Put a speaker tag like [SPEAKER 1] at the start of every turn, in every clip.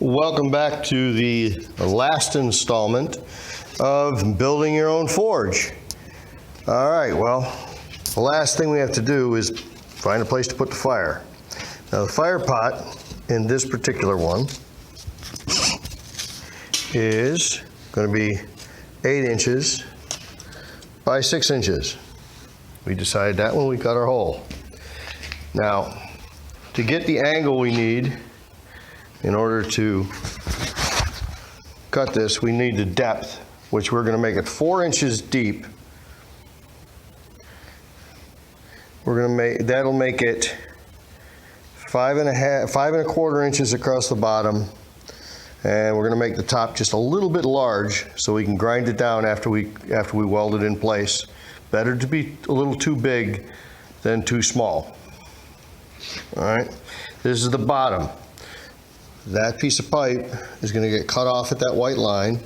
[SPEAKER 1] Welcome back to the last installment of building your own forge. All right, well, the last thing we have to do is find a place to put the fire. Now the fire pot in this particular one is going to be 8 inches by 6 inches. We decided that when we cut our hole. Now, to get the angle we need in order to cut this, we need the depth, which we're going to make it 4 inches deep. We're going to make, that'll make it 5 1/4 inches across the bottom, and we're going to make the top just a little bit large so we can grind it down after we weld it in place. Better to be a little too big than too small. All right, this is the bottom. That piece of pipe is going to get cut off at that white line,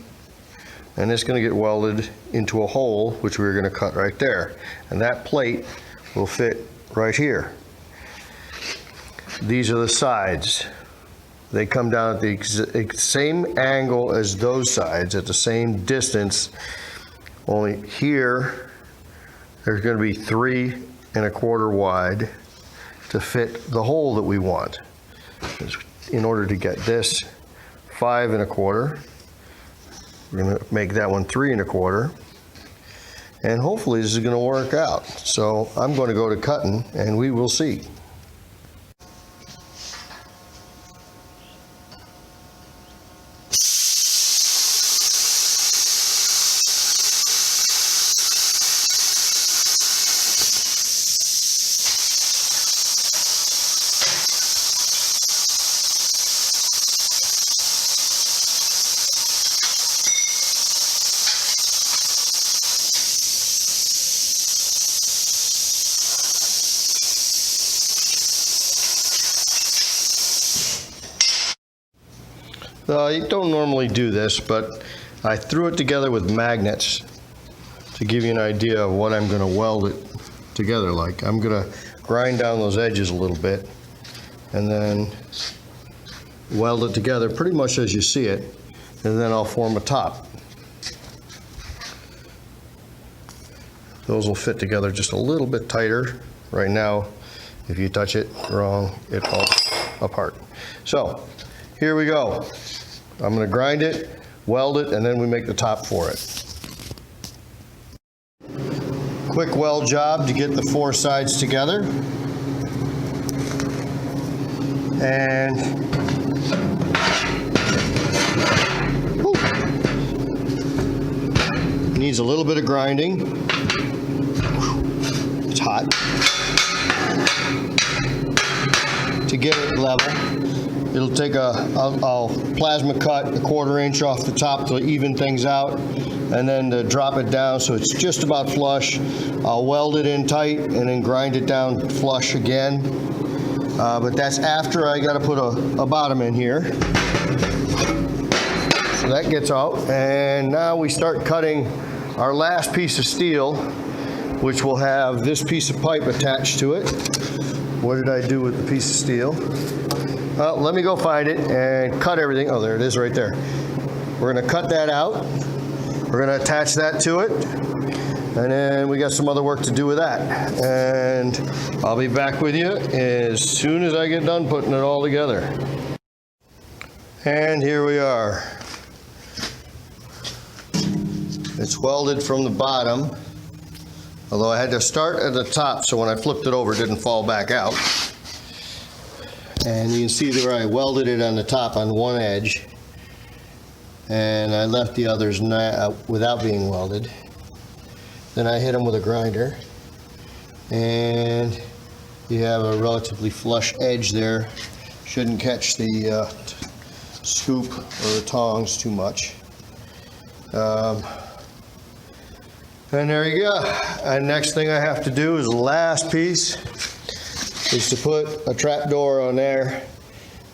[SPEAKER 1] and it's going to get welded into a hole, which we're going to cut right there. And that plate will fit right here. These are the sides. They come down at the same angle as those sides, at the same distance, only here there's going to be 3 1/4 wide to fit the hole that we want. In order to get this 5 1/4, we're going to make that one 3 1/4, and hopefully this is going to work out. So I'm going to go to cutting and we will see. You don't normally do this, but I threw it together with magnets to give you an idea of what I'm going to weld it together like. I'm going to grind down those edges a little bit and then weld it together pretty much as you see it, and then I'll form a top. Those will fit together just a little bit tighter. Right now, if you touch it wrong, it falls apart. So here we go. I'm going to grind it, weld it, and then we make the top for it. Quick weld job to get the 4 sides together. And needs a little bit of grinding. It's hot. To get it level. It'll take I'll plasma cut 1/4 inch off the top to even things out, and then to drop it down so it's just about flush. I'll weld it in tight and then grind it down flush again. But that's after I got to put a bottom in here. So that gets out, and now we start cutting our last piece of steel, which will have this piece of pipe attached to it. What did I do with the piece of steel? Let me go find it and cut everything. Oh, there it is right there. We're going to cut that out. We're going to attach that to it. And then we got some other work to do with that. And I'll be back with you as soon as I get done putting it all together. And here we are. It's welded from the bottom, although I had to start at the top so when I flipped it over it didn't fall back out. And you can see where I welded it on the top on one edge, and I left the others without being welded. Then I hit them with a grinder, and you have a relatively flush edge there. Shouldn't catch the scoop or the tongs too much. And there you go. And next thing I have to do is the last piece is to put a trap door on there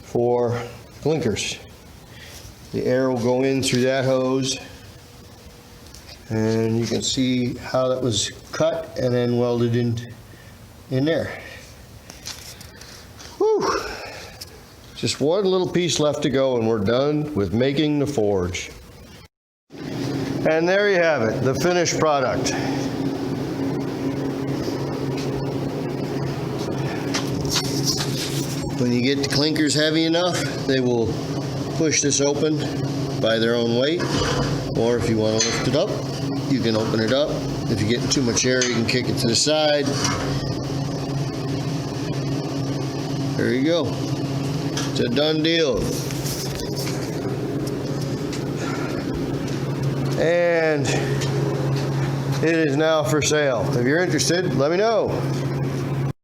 [SPEAKER 1] for blinkers. The air will go in through that hose, and you can see how that was cut and then welded in there. Whew. Just one little piece left to go and we're done with making the forge. And there you have it, the finished product. When you get the clinkers heavy enough, they will push this open by their own weight. Or if you want to lift it up, you can open it up. If you get too much air, you can kick it to the side. There you go. It's a done deal. And it is now for sale. If you're interested, let me know.